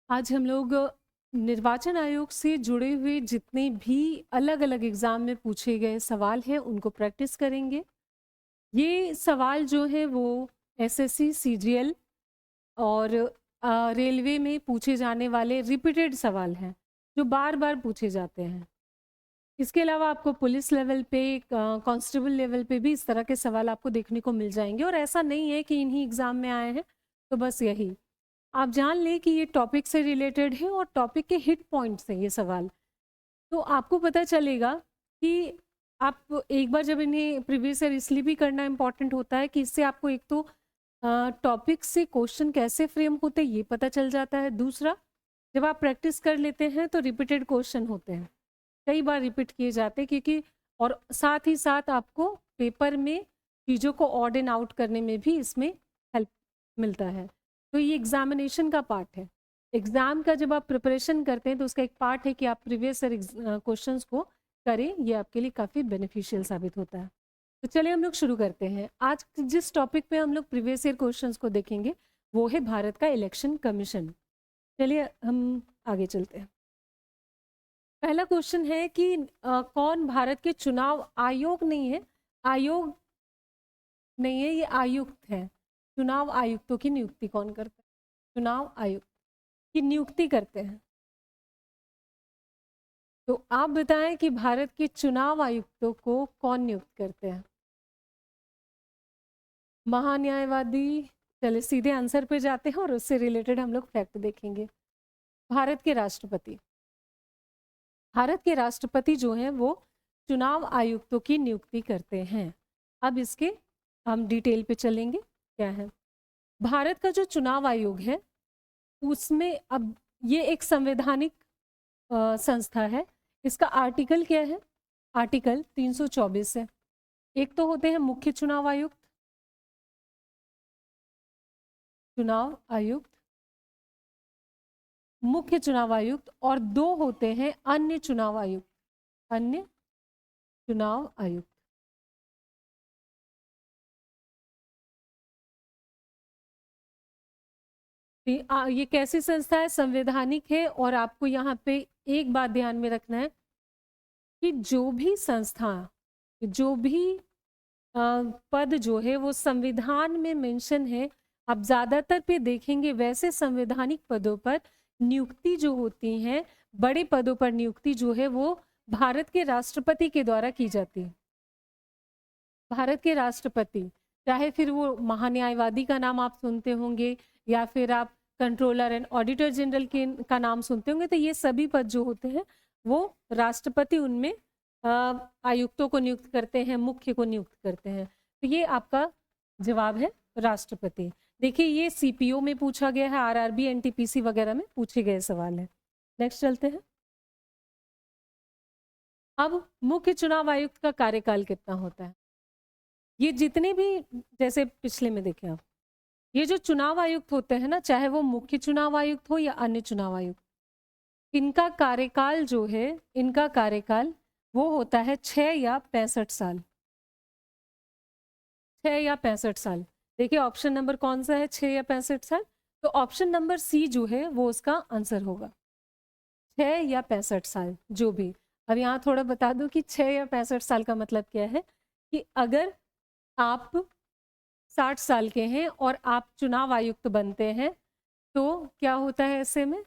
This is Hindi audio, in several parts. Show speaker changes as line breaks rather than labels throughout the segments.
आज हम लोग निर्वाचन आयोग से जुड़े हुए जितने भी अलग अलग एग्जाम में पूछे गए सवाल हैं उनको प्रैक्टिस करेंगे। ये सवाल जो है वो एसएससी सीजीएल और रेलवे में पूछे जाने वाले रिपीटेड सवाल हैं जो बार बार पूछे जाते हैं। इसके अलावा आपको पुलिस लेवल पे कांस्टेबल लेवल पे भी इस तरह के सवाल आपको देखने को मिल जाएंगे और ऐसा नहीं है कि इन्हीं एग्जाम में आए हैं तो बस यही आप जान लें कि ये टॉपिक से रिलेटेड है और टॉपिक के हिट पॉइंट्स हैं ये सवाल। तो आपको पता चलेगा कि आप एक बार जब इन्हें प्रीवियस ईयर इसलिए भी करना इम्पॉर्टेंट होता है कि इससे आपको एक तो टॉपिक से क्वेश्चन कैसे फ्रेम होते हैं ये पता चल जाता है। दूसरा, जब आप प्रैक्टिस कर लेते हैं तो रिपीटेड क्वेश्चन होते हैं, कई बार रिपीट किए जाते हैं क्योंकि और साथ ही साथ आपको पेपर में चीज़ों को ऑड एंड आउट करने में भी इसमें हेल्प मिलता है। तो ये एग्जामिनेशन का पार्ट है। एग्जाम का जब आप प्रिपरेशन करते हैं तो उसका एक पार्ट है कि आप प्रीवियस ईयर क्वेश्चंस को करें, ये आपके लिए काफ़ी बेनिफिशियल साबित होता है। तो चलिए हम लोग शुरू करते हैं। आज जिस टॉपिक पे हम लोग प्रीवियस ईयर क्वेश्चंस को देखेंगे वो है भारत का इलेक्शन कमीशन। चलिए हम आगे चलते हैं। पहला क्वेश्चन है कि कौन भारत के चुनाव आयोग नहीं है, आयोग नहीं है, ये आयुक्त है। चुनाव आयुक्तों की नियुक्ति कौन करता है? चुनाव आयुक्त की नियुक्ति करते हैं। तो आप बताएं कि भारत के चुनाव आयुक्तों को कौन नियुक्त करते हैं? महान्यायवादी। चलिए सीधे आंसर पे जाते हैं और उससे रिलेटेड हम लोग फैक्ट देखेंगे। भारत के राष्ट्रपति। भारत के राष्ट्रपति जो हैं वो चुनाव आयुक्तों की नियुक्ति करते हैं। अब इसके हम डिटेल पे चलेंगे क्या है। भारत का जो चुनाव आयोग है उसमें अब ये एक संवैधानिक संस्था है। इसका आर्टिकल क्या है? आर्टिकल 324 है। एक तो होते हैं मुख्य चुनाव आयुक्त, चुनाव आयुक्त, मुख्य चुनाव आयुक्त, और दो होते हैं अन्य चुनाव आयुक्त, अन्य चुनाव आयुक्त। ये कैसी संस्था है? संवैधानिक है। और आपको यहाँ पे एक बात ध्यान में रखना है कि जो भी संस्था, जो भी पद जो है वो संविधान में मेंशन है, आप ज्यादातर पे देखेंगे वैसे संवैधानिक पदों पर नियुक्ति जो होती है, बड़े पदों पर नियुक्ति जो है वो भारत के राष्ट्रपति के द्वारा की जाती है। भारत के राष्ट्रपति, चाहे फिर वो महान्यायवादी का नाम आप सुनते होंगे या फिर आप कंट्रोलर एंड ऑडिटर जनरल के का नाम सुनते होंगे, तो ये सभी पद जो होते हैं वो राष्ट्रपति उनमें आयुक्तों को नियुक्त करते हैं, मुख्य को नियुक्त करते हैं। तो ये आपका जवाब है राष्ट्रपति। देखिए ये सीपीओ में पूछा गया है, आरआरबी एनटीपीसी वगैरह में पूछे गए सवाल है। नेक्स्ट चलते हैं। अब मुख्य चुनाव आयुक्त का कार्यकाल कितना होता है? ये जितने भी, जैसे पिछले में देखें आप, ये जो चुनाव आयुक्त होते हैं ना, चाहे वो मुख्य चुनाव आयुक्त हो या अन्य चुनाव आयुक्त, इनका कार्यकाल जो है, इनका कार्यकाल वो होता है 6 या 65 साल। 6 या 65 साल। देखिए ऑप्शन नंबर कौन सा है, 6 या 65 साल? तो ऑप्शन नंबर सी जो है वो उसका आंसर होगा, 6 या 65 साल जो भी। अब यहाँ थोड़ा बता दूं कि 6 या 65 साल का मतलब क्या है कि अगर आप 60 साल के हैं और आप चुनाव आयुक्त बनते हैं तो क्या होता है ऐसे में,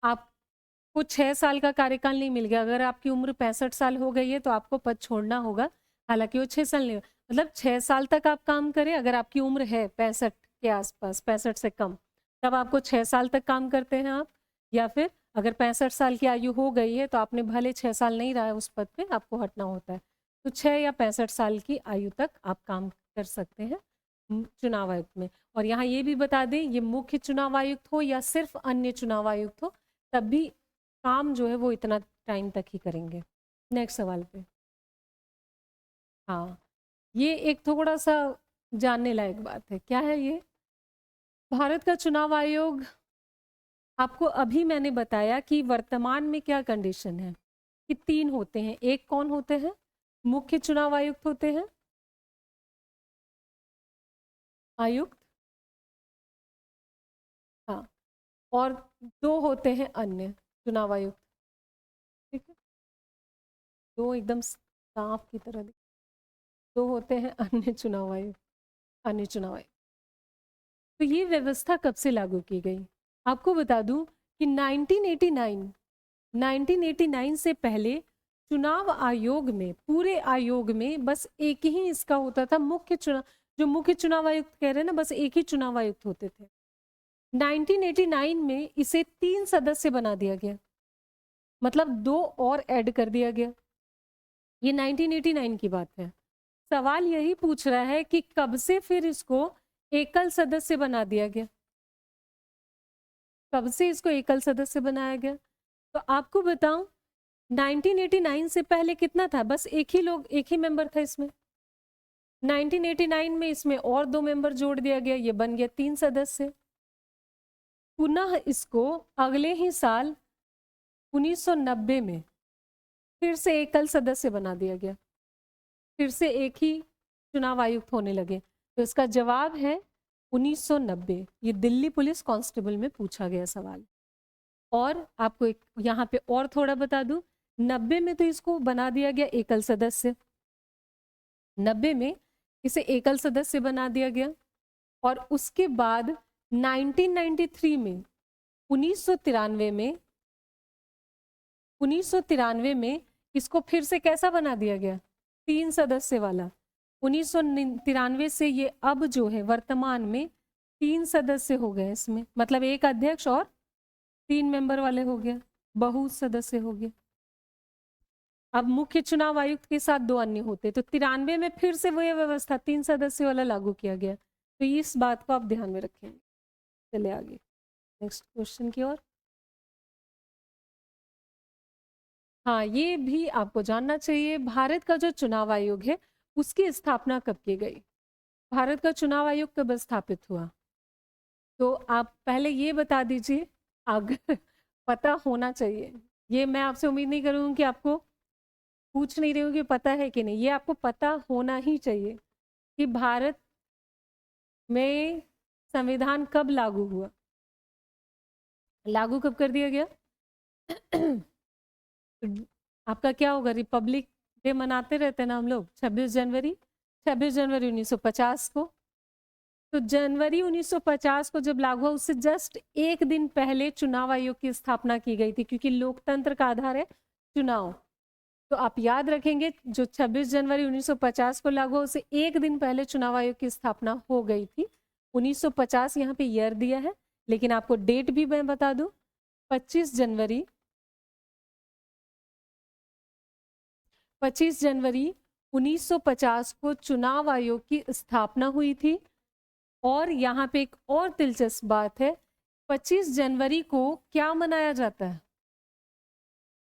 आपको 6 साल का कार्यकाल नहीं मिल गया। अगर आपकी उम्र 65 साल हो गई है तो आपको पद छोड़ना होगा, हालांकि वो 6 साल नहीं, मतलब 6 साल तक आप काम करें। अगर आपकी उम्र है 65 के आसपास, 65 से कम, तब आपको 6 साल तक काम करते हैं आप। या फिर अगर 65 साल की आयु हो गई है तो आपने भले 6 साल नहीं रहा है उस पद पे, आपको हटना होता है। तो 6 या 65 साल की आयु तक आप काम कर सकते हैं चुनाव आयुक्त में। और यहाँ ये भी बता दें, ये मुख्य चुनाव आयुक्त हो या सिर्फ अन्य चुनाव आयुक्त हो, तब भी काम जो है वो इतना टाइम तक ही करेंगे। नेक्स्ट सवाल पे। हाँ, ये एक थोड़ा सा जानने लायक बात है। क्या है ये? भारत का चुनाव आयोग, आपको अभी मैंने बताया कि वर्तमान में क्या कंडीशन है कि 3 होते हैं। एक कौन होते हैं? मुख्य चुनाव आयुक्त होते हैं, आयुक्त, हाँ, और 2 होते हैं अन्य चुनाव आयुक्त। ठीक है, 2 एकदम साफ की तरह 2 होते हैं अन्य चुनाव आयुक्त, अन्य चुनाव आयुक्त। तो ये व्यवस्था कब से लागू की गई? आपको बता दूं कि 1989 से पहले चुनाव आयोग में, पूरे आयोग में बस एक ही इसका होता था, मुख्य चुनाव, जो मुख्य चुनाव आयुक्त कह रहे हैं ना, बस एक ही चुनाव आयुक्त होते थे। 1989 में इसे 3 सदस्य बना दिया गया, मतलब 2 और ऐड कर दिया गया। ये 1989 की बात है। सवाल यही पूछ रहा है कि कब से फिर इसको एकल सदस्य बना दिया गया, कब से इसको एकल सदस्य बनाया गया? तो आपको बताऊं, 1989 से पहले कितना था? बस एक ही मेंबर था इसमें। 1989 में इसमें और 2 मेंबर जोड़ दिया गया, ये बन गया 3 सदस्य। पुनः इसको अगले ही साल 1990 में फिर से एकल सदस्य बना दिया गया, फिर से एक ही चुनाव आयुक्त होने लगे। तो इसका जवाब है 1990। ये दिल्ली पुलिस कांस्टेबल में पूछा गया सवाल। और आपको एक यहाँ पे और थोड़ा बता दूं, 90 में तो इसको बना दिया गया एकल सदस्य, 90 में इसे एकल सदस्य बना दिया गया। और उसके बाद 1993 में 1993 में इसको फिर से कैसा बना दिया गया? 3 सदस्य वाला। 1993 से ये अब जो है वर्तमान में 3 सदस्य हो गए इसमें, मतलब एक अध्यक्ष और 3 मेंबर वाले हो गया, बहु सदस्य हो गया। अब मुख्य चुनाव आयुक्त के साथ 2 अन्य होते, तो 93 में फिर से वही व्यवस्था 3 सदस्य वाला लागू किया गया। तो इस बात को आप ध्यान में रखेंगे। चले आगे नेक्स्ट क्वेश्चन की ओर। हाँ, ये भी आपको जानना चाहिए, भारत का जो चुनाव आयोग है उसकी स्थापना कब की गई? भारत का चुनाव आयोग कब स्थापित हुआ? तो आप पहले ये बता दीजिए, अगर पता होना चाहिए। ये मैं आपसे उम्मीद नहीं करूँगी कि आपको पूछ नहीं रही हूँ कि पता है कि नहीं, ये आपको पता होना ही चाहिए कि भारत में संविधान कब लागू हुआ, लागू कब कर दिया गया? आपका क्या होगा? रिपब्लिक डे मनाते रहते हैं ना हम लोग, 26 जनवरी 1950 को। तो जनवरी 1950 को जब लागू हुआ, उससे जस्ट एक दिन पहले चुनाव आयोग की स्थापना की गई थी, क्योंकि लोकतंत्र का आधार है चुनाव। तो आप याद रखेंगे, जो 26 जनवरी 1950 को लागू हुआ, उससे एक दिन पहले चुनाव आयोग की स्थापना हो गई थी। 1950 यहाँ पे ईयर दिया है, लेकिन आपको डेट भी मैं बता दूं, 25 जनवरी 1950 को चुनाव आयोग की स्थापना हुई थी। और यहाँ पे एक और दिलचस्प बात है, 25 जनवरी को क्या मनाया जाता है?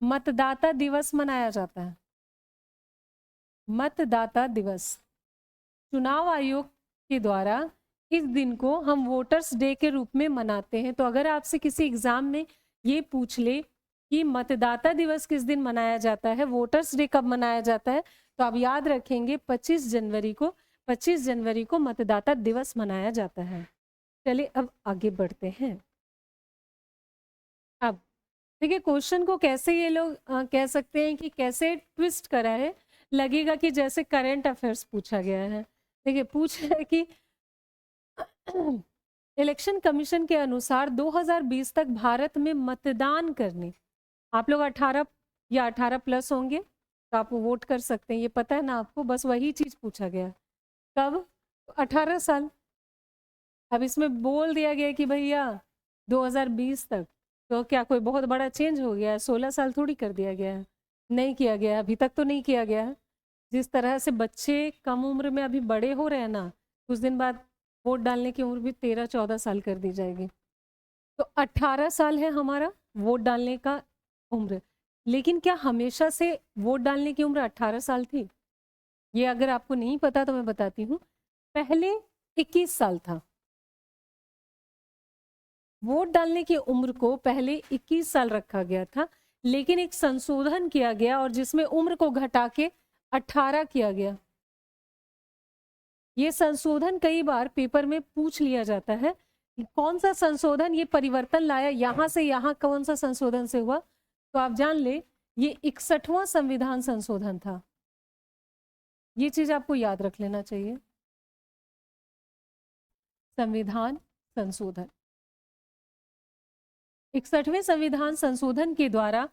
मतदाता दिवस मनाया जाता है। मतदाता दिवस चुनाव आयोग के द्वारा इस दिन को हम वोटर्स डे के रूप में मनाते हैं। तो अगर आपसे किसी एग्जाम में ये पूछ ले कि मतदाता दिवस किस दिन मनाया जाता है, वोटर्स डे कब मनाया जाता है, तो आप याद रखेंगे 25 जनवरी को मतदाता दिवस मनाया जाता है। चलिए अब आगे बढ़ते हैं। अब देखिए, क्वेश्चन को कैसे ये लोग कह सकते हैं कि कैसे ट्विस्ट करा है, लगेगा कि जैसे करंट अफेयर्स पूछा गया है। देखिए, पूछ है कि इलेक्शन कमीशन के अनुसार 2020 तक भारत में मतदान करने, आप लोग 18 या 18 प्लस होंगे तो आप वोट कर सकते हैं, ये पता है ना आपको, बस वही चीज पूछा गया। कब? 18 साल। अब इसमें बोल दिया गया कि भैया 2020 तक, तो क्या कोई बहुत बड़ा चेंज हो गया है? 16 साल थोड़ी कर दिया गया है, नहीं किया गया, अभी तक तो नहीं किया गया है। जिस तरह से बच्चे कम उम्र में अभी बड़े हो रहे हैं ना, कुछ दिन बाद वोट डालने की उम्र भी 13-14 साल कर दी जाएगी। तो 18 साल है हमारा वोट डालने का उम्र। लेकिन क्या हमेशा से वोट डालने की उम्र 18 साल थी? ये अगर आपको नहीं पता तो मैं बताती हूँ, पहले 21 साल था। वोट डालने की उम्र को पहले 21 साल रखा गया था, लेकिन एक संशोधन किया गया और जिसमें उम्र को घटा के 18 किया गया। ये संशोधन कई बार पेपर में पूछ लिया जाता है, कौन सा संशोधन ये परिवर्तन लाया, यहां से यहां कौन सा संशोधन से हुआ, तो आप जान ले ये 61वां संविधान संशोधन था। ये चीज आपको याद रख लेना चाहिए, संविधान संशोधन। 61वें संविधान संशोधन के द्वारा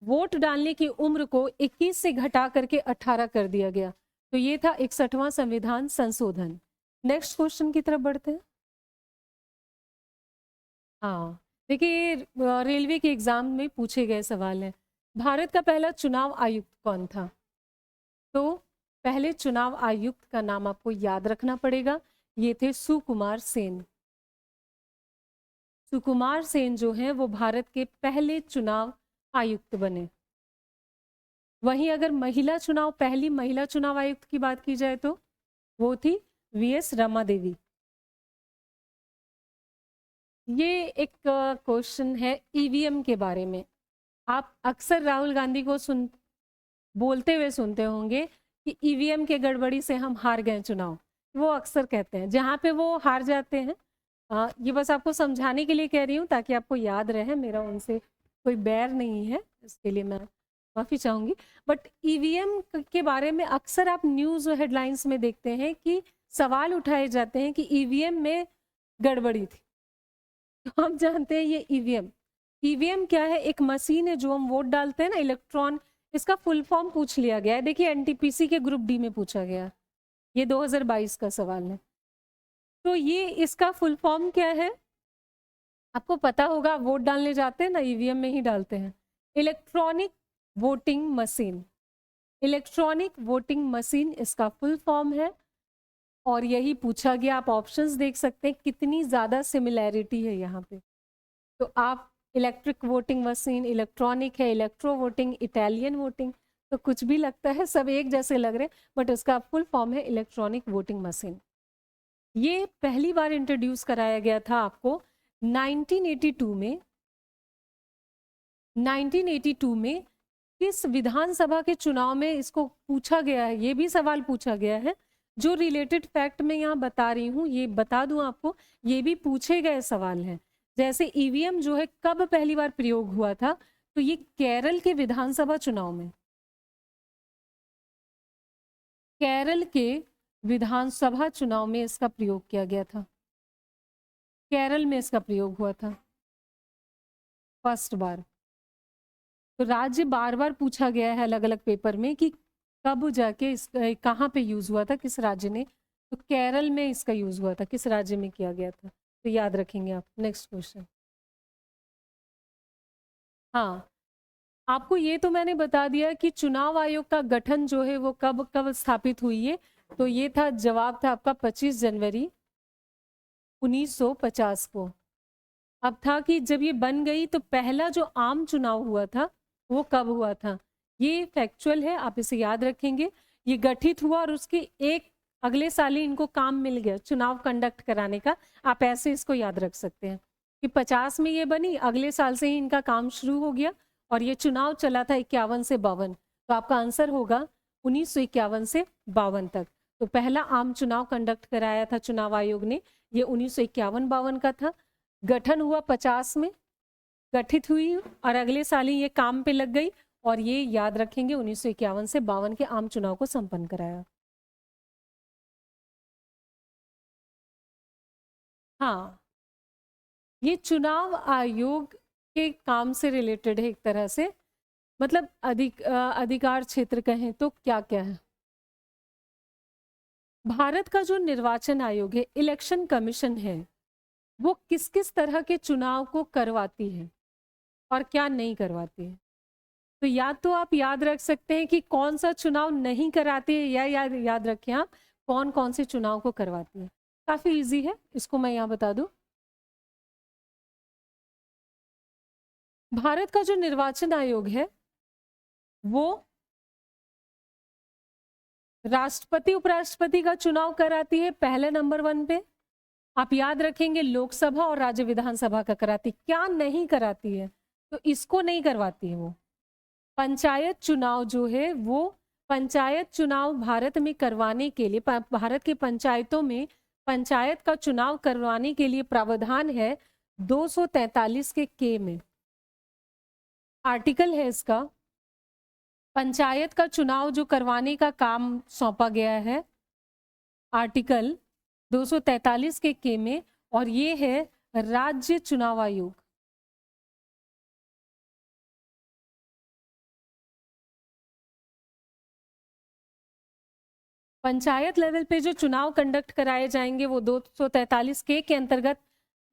वोट डालने की उम्र को 21 से घटा करके 18 कर दिया गया। तो ये था 61वां संविधान संशोधन। नेक्स्ट क्वेश्चन की तरफ बढ़ते हैं। हाँ देखिए, रेलवे के एग्जाम में पूछे गए सवाल है। भारत का पहला चुनाव आयुक्त कौन था? तो पहले चुनाव आयुक्त का नाम आपको याद रखना पड़ेगा, ये थे सुकुमार सेन। सुकुमार सेन जो हैं वो भारत के पहले चुनाव आयुक्त बने। वहीं अगर पहली महिला चुनाव आयुक्त की बात की जाए तो वो थी वीएस रमा देवी। ये एक क्वेश्चन है ईवीएम के बारे में। आप अक्सर राहुल गांधी को बोलते हुए सुनते होंगे कि ईवीएम के गड़बड़ी से हम हार गए चुनाव। वो अक्सर कहते हैं, जहां पे वो हार जाते हैं। ये बस आपको समझाने के लिए कह रही हूँ ताकि आपको याद रहे, मेरा उनसे कोई बैर नहीं है, इसके लिए मैं माफ़ी चाहूँगी। बट ईवीएम के बारे में अक्सर आप न्यूज़ हेडलाइंस में देखते हैं कि सवाल उठाए जाते हैं कि ईवीएम में गड़बड़ी थी। तो हम जानते हैं ये ईवीएम क्या है? एक मशीन है जो हम वोट डालते हैं ना, इलेक्ट्रॉन। इसका फुल फॉर्म पूछ लिया गया है, देखिए एनटीपीसी के ग्रुप डी में पूछा गया, ये 2022 का सवाल है। तो ये इसका फुल फॉर्म क्या है आपको पता होगा, वोट डालने जाते हैं ना ईवीएम में ही डालते हैं। Electronic voting machine, electronic voting machine इसका फुल फॉर्म है। और यही पूछा गया, आप ऑप्शंस देख सकते हैं कितनी ज़्यादा सिमिलैरिटी है यहाँ पे। तो आप इलेक्ट्रिक वोटिंग मशीन, इलेक्ट्रॉनिक है, इलेक्ट्रो वोटिंग, इटालियन वोटिंग, तो कुछ भी लगता है, सब एक जैसे लग रहे हैं, बट इसका फुल फॉर्म है इलेक्ट्रॉनिक वोटिंग मशीन। ये पहली बार इंट्रोड्यूस कराया गया था आपको 1982 में। 1982 में किस विधानसभा के चुनाव में इसको पूछा गया है, ये भी सवाल पूछा गया है। जो रिलेटेड फैक्ट मैं यहाँ बता रही हूँ, ये बता दूं आपको, ये भी पूछे गए सवाल हैं। जैसे ईवीएम जो है कब पहली बार प्रयोग हुआ था, तो ये केरल के विधानसभा चुनाव में, केरल के विधानसभा चुनाव में इसका प्रयोग किया गया था। केरल में इसका प्रयोग हुआ था फर्स्ट बार। तो राज्य बार बार पूछा गया है अलग अलग पेपर में कि कब जाके कहाँ पे यूज हुआ था, किस राज्य ने। तो केरल में इसका यूज हुआ था, किस राज्य में किया गया था, तो याद रखेंगे आप। Next question. हाँ, आपको ये तो मैंने बता दिया कि चुनाव आयोग का गठन जो है वो कब कब स्थापित हुई है। तो ये था, जवाब था आपका 25 जनवरी 1950 को। अब था कि जब ये बन गई तो पहला जो आम चुनाव हुआ था वो कब हुआ था, ये फैक्चुअल है, आप इसे याद रखेंगे। ये गठित हुआ और उसके एक अगले साल ही इनको काम मिल गया चुनाव कंडक्ट कराने का। आप ऐसे इसको याद रख सकते हैं कि 50 में ये बनी, अगले साल से ही इनका काम शुरू हो गया और ये चुनाव चला था 51 से 52। तो आपका आंसर होगा 1951 से 52 तक। तो पहला आम चुनाव कंडक्ट कराया था चुनाव आयोग ने, ये 1951-52 का था। गठन हुआ 50 में, गठित हुई और अगले साल ही ये काम पे लग गई। और ये याद रखेंगे 1951 से 52 के आम चुनाव को संपन्न कराया। हाँ, ये चुनाव आयोग के काम से रिलेटेड है एक तरह से, मतलब अधिकार क्षेत्र कहें तो क्या क्या है। भारत का जो निर्वाचन आयोग है, इलेक्शन कमीशन है, वो किस किस तरह के चुनाव को करवाती है और क्या नहीं करवाती है। तो या तो आप याद रख सकते हैं कि कौन सा चुनाव नहीं कराती है, या याद रखें आप कौन कौन से चुनाव को करवाती है। काफी इजी है, इसको मैं यहाँ बता दूं। भारत का जो निर्वाचन आयोग है वो राष्ट्रपति उपराष्ट्रपति का चुनाव कराती है पहले नंबर 1 पे। आप याद रखेंगे लोकसभा और राज्य विधानसभा का कराती। क्या नहीं कराती है, तो इसको नहीं करवाती है वो। पंचायत चुनाव जो है, वो पंचायत चुनाव भारत में करवाने के लिए, भारत के पंचायतों में पंचायत का चुनाव करवाने के लिए प्रावधान है 243 के में। आर्टिकल है इसका, पंचायत का चुनाव जो करवाने का काम सौंपा गया है, आर्टिकल 243 के में, और ये है राज्य चुनाव आयोग। पंचायत लेवल पे जो चुनाव कंडक्ट कराए जाएंगे वो 243 के अंतर्गत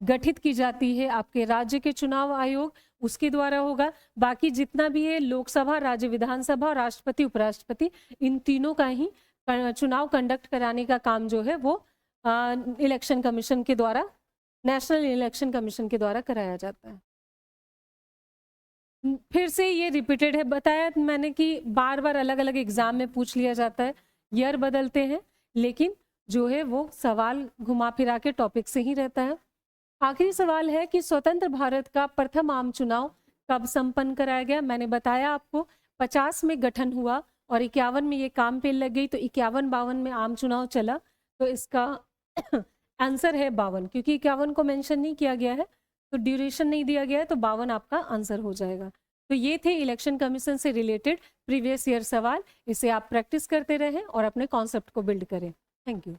गठित की जाती है आपके राज्य के चुनाव आयोग, उसके द्वारा होगा। बाकी जितना भी है लोकसभा, राज्य विधानसभा और राष्ट्रपति उपराष्ट्रपति, इन तीनों का ही चुनाव कंडक्ट कराने का काम जो है वो इलेक्शन कमीशन के द्वारा, नेशनल इलेक्शन कमीशन के द्वारा कराया जाता है। फिर से ये रिपीटेड है, बताया मैंने कि बार बार अलग अलग एग्जाम में पूछ लिया जाता है, ईयर बदलते हैं लेकिन जो है वो सवाल घुमा फिरा के टॉपिक से ही रहता है। आखिरी सवाल है कि स्वतंत्र भारत का प्रथम आम चुनाव कब संपन्न कराया गया। मैंने बताया आपको 50 में गठन हुआ और 51 में ये काम पे लग गई, तो 51-52 में आम चुनाव चला, तो इसका आंसर है 52, क्योंकि 51 को मेंशन नहीं किया गया है तो ड्यूरेशन नहीं दिया गया है, तो 52 आपका आंसर हो जाएगा। तो ये थे इलेक्शन कमीशन से रिलेटेड प्रीवियस ईयर सवाल। इसे आप प्रैक्टिस करते रहें और अपने कॉन्सेप्ट को बिल्ड करें। Thank you.